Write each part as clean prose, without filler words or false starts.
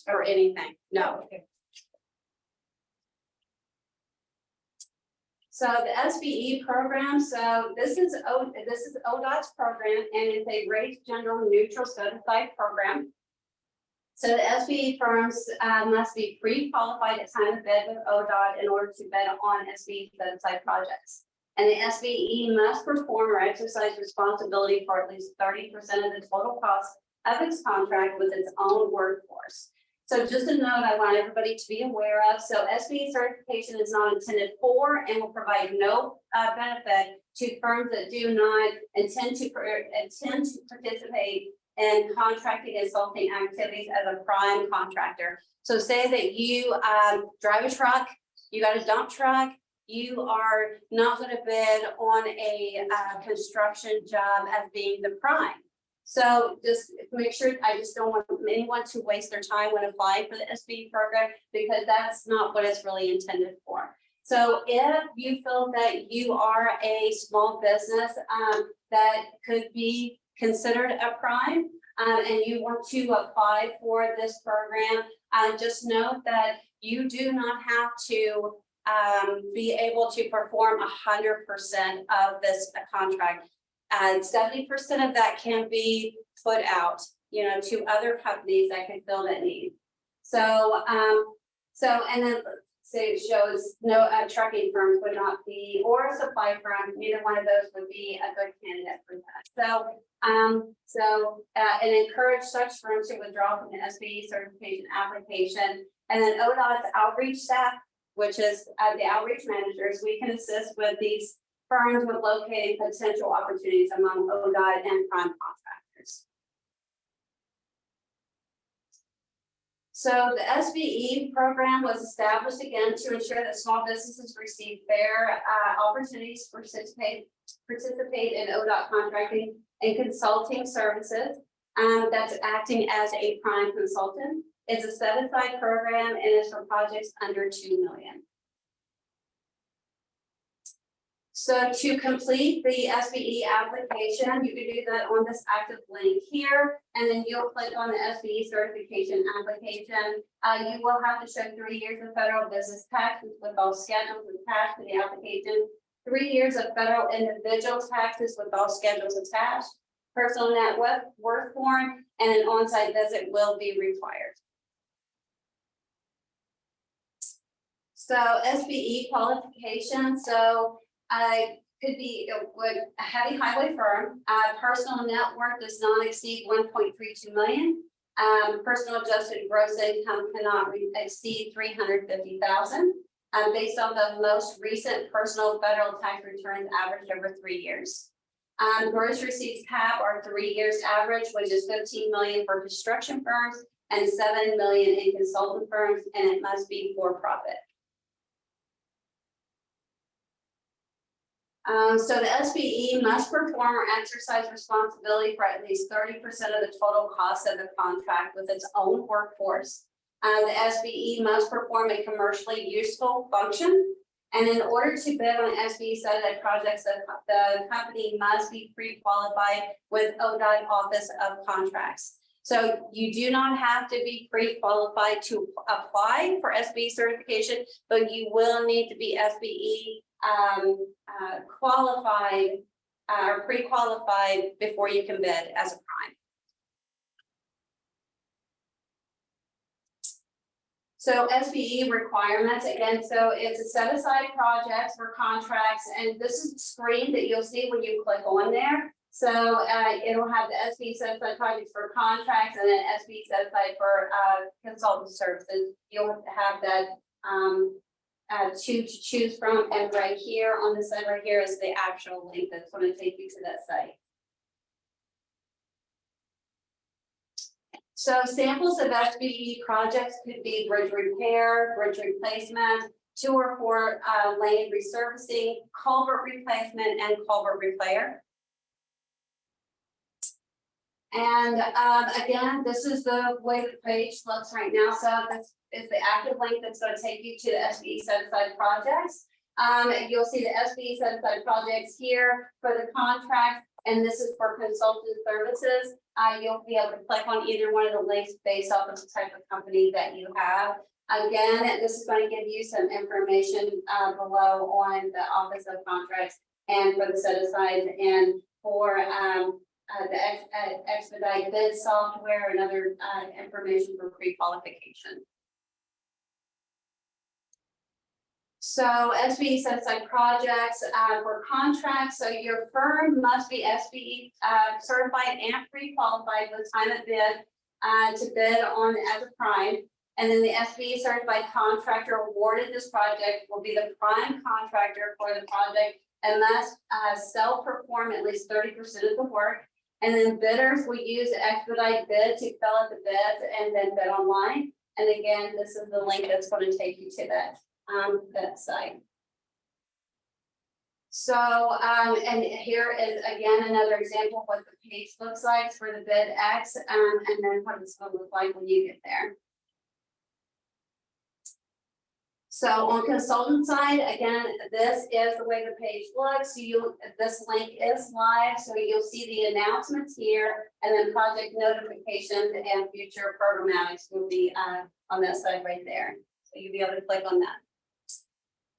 or anything, no. So the SBE program, so this is ODOT's program, and it's a rate general neutral certified program. So the SBE firms must be pre-qualified at time of bid with ODOT in order to bid on SBE certified projects. And the SBE must perform or exercise responsibility for at least 30% of the total cost of its contract with its own workforce. So just a note I want everybody to be aware of. So SBE certification is not intended for and will provide no benefit to firms that do not intend to participate in contracting and consulting activities as a prime contractor. So say that you drive a truck, you got a dump truck, you are not going to bid on a construction job as being the prime. So just make sure, I just don't want anyone to waste their time when applying for the SBE program, because that's not what it's really intended for. So if you feel that you are a small business that could be considered a prime and you want to apply for this program, just note that you do not have to be able to perform 100% of this contract. 70% of that can be put out, to other companies that can fill that need. So, and then say it shows no trucking firms would not be, or a supply firm, neither one of those would be a good candidate for that. So, and encourage such firms to withdraw from the SBE certification application. And then ODOT's outreach staff, which is the outreach managers, we can assist with these firms with locating potential opportunities among ODOT and prime contractors. So the SBE program was established again to ensure that small businesses receive fair opportunities to participate in ODOT contracting and consulting services. That's acting as a prime consultant. It's a set-aside program and is for projects under $2 million. So to complete the SBE application, you can do that on this active link here, and then you'll click on the SBE certification application. You will have to show 3 years of federal business taxes with all schedules attached to the application, 3 years of federal individual taxes with all schedules attached, personal net worth form, and an on-site visit will be required. So SBE qualification, so could be a heavy highway firm. Personal net worth does not exceed 1.32 million. Personal adjusted gross income cannot exceed 350,000. Based on the most recent personal federal tax returns averaged over 3 years. Gross receipts cap are 3 years average, which is 15 million for construction firms and 7 million in consultant firms, and it must be for profit. So the SBE must perform or exercise responsibility for at least 30% of the total cost of the contract with its own workforce. The SBE must perform a commercially useful function. And in order to bid on SBE certified projects, the company must be pre-qualified with ODOT Office of Contracts. So you do not have to be pre-qualified to apply for SBE certification, but you will need to be SBE qualified or pre-qualified before you can bid as a prime. So SBE requirements, again, so it's a set-aside projects for contracts, and this is the screen that you'll see when you click on there. So it'll have the SBE certified projects for contracts and then SBE certified for consultant services. You'll have that to choose from, and right here on the side right here is the actual link that's going to take you to that site. So samples of SBE projects could be bridge repair, bridge replacement, 2 or 4 lane resurfacing, culvert replacement, and culvert repair. And again, this is the way the page looks right now. So this is the active link that's going to take you to the SBE certified projects. You'll see the SBE set aside projects here for the contract, and this is for consultant services. You'll be able to click on either one of the links based off of the type of company that you have. Again, this is going to give you some information below on the Office of Contracts and for the set asides and for the expedite bid software and other information for pre-qualification. So SBE set aside projects for contracts. So your firm must be SBE certified and pre-qualified with time of bid to bid on as a prime. And then the SBE certified contractor awarded this project will be the prime contractor for the project and must self-perform at least 30% of the work. And then bidders will use the expedite bid to fill out the bids and then bid online. And again, this is the link that's going to take you to that site. So, and here is again another example of what the page looks like for the bid X, and then what it's going to look like when you get there. So on consultant side, again, this is the way the page looks. So this link is live, so you'll see the announcements here, and then project notifications and future programmatics will be on that side right there. So you'll be able to click on that.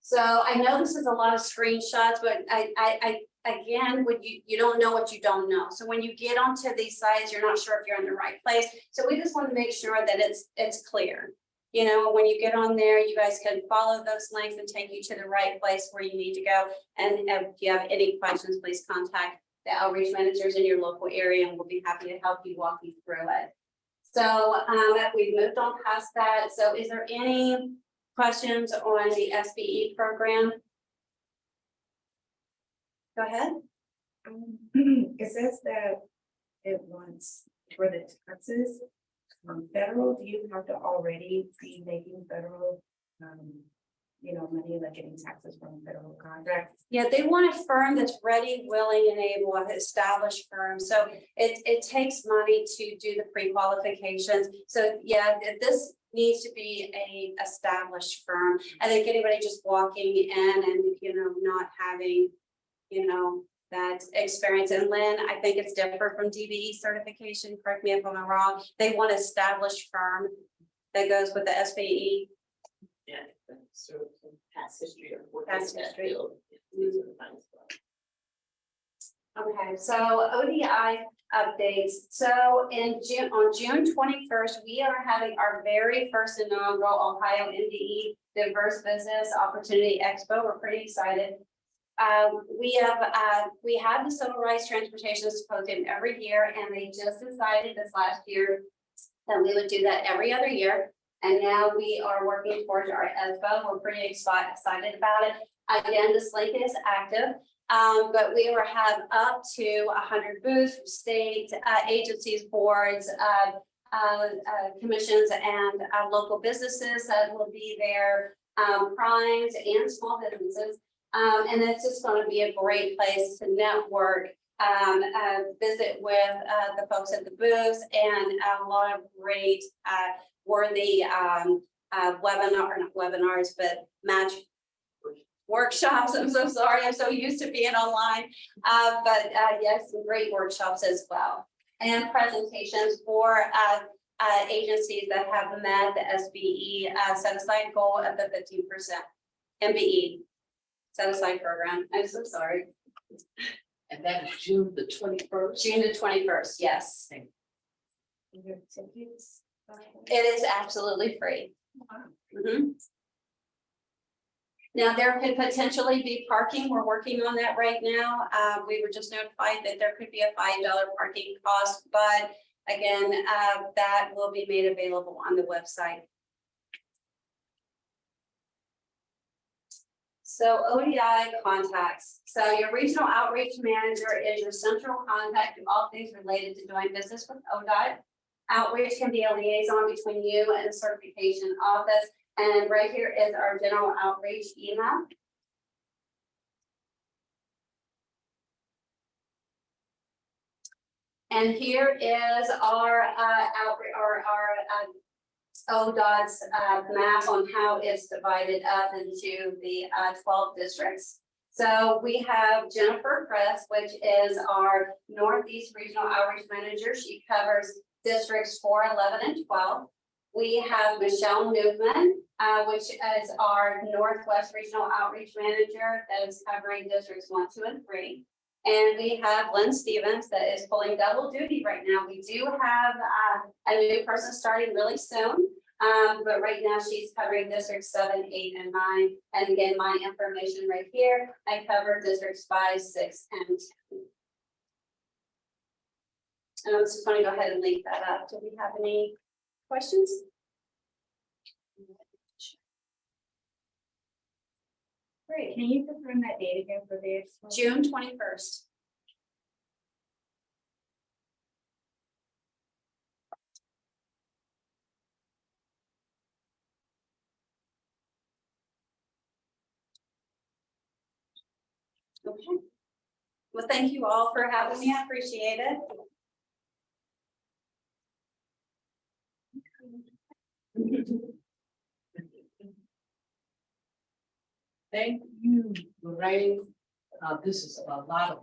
So I know this is a lot of screenshots, but I again, when you don't know what you don't know. So when you get onto these sites, you're not sure if you're in the right place. So we just want to make sure that it's clear. You know, when you get on there, you guys can follow those links and take you to the right place where you need to go. And if you have any questions, please contact the outreach managers in your local area, and we'll be happy to help you walk you through it. So we've moved on past that. So is there any questions on the SBE program? Go ahead. It says that it wants for the taxes federal. Do you have to already be making federal, money, like getting taxes from federal contracts? Yeah, they want a firm that's ready, willing, and able, an established firm. So it takes money to do the pre-qualifications. So yeah, this needs to be a established firm. I think anybody just walking in and not having that experience. And Lynn, I think it's different from DBE certification. Correct me if I'm wrong. They want an established firm that goes with the SBE. Yeah, so past history of work. Past history. Okay, so ODI updates. So on June 21st, we are having our very first inaugural Ohio NDE Diverse Business Opportunity Expo. We're pretty excited. We have the Civil Rights Transportation Symposium every year, and they just decided this last year that we would do that every other year. And now we are working towards our ESBO. We're pretty excited about it. Again, this link is active, but we will have up to 100 booths from state agencies, boards, commissions, and local businesses that will be there, primes and small businesses. And it's just going to be a great place to network, visit with the folks at the booths, and a lot of great worthy not webinars, but match workshops. I'm so sorry. I'm so used to being online, but yes, some great workshops as well, and presentations for agencies that have met the SBE set aside goal of the 15% MBE set aside program. I'm so sorry. And that is June the 21st. June the 21st. Yes. It is absolutely free. Mm-hmm. Now, there could potentially be parking. We're working on that right now. We were just notified that there could be a $5 parking cost, but again, that will be made available on the website. So ODI contacts. So your regional outreach manager is your central contact to all things related to doing business with ODOT. Outreach can be a liaison between you and the certification office. And right here is our general outreach email. And here is our ODOT's map on how it's divided up into the 12 districts. So we have Jennifer Press, which is our Northeast Regional Outreach Manager. She covers districts 4, 11, and 12. We have Michelle Newman, which is our Northwest Regional Outreach Manager that is covering districts 1, 2, and 3. And we have Lynn Stevens that is pulling double duty right now. We do have a new person starting really soon. But right now she's covering districts 7, 8, and 9. And again, my information right here, I cover districts 5, 6, and 10. And I'm just going to go ahead and link that up. Do we have any questions? Great, can you confirm that date again for this? June 21st. Okay. Well, thank you all for having me. I appreciate it. Thank you for writing. This is a lot of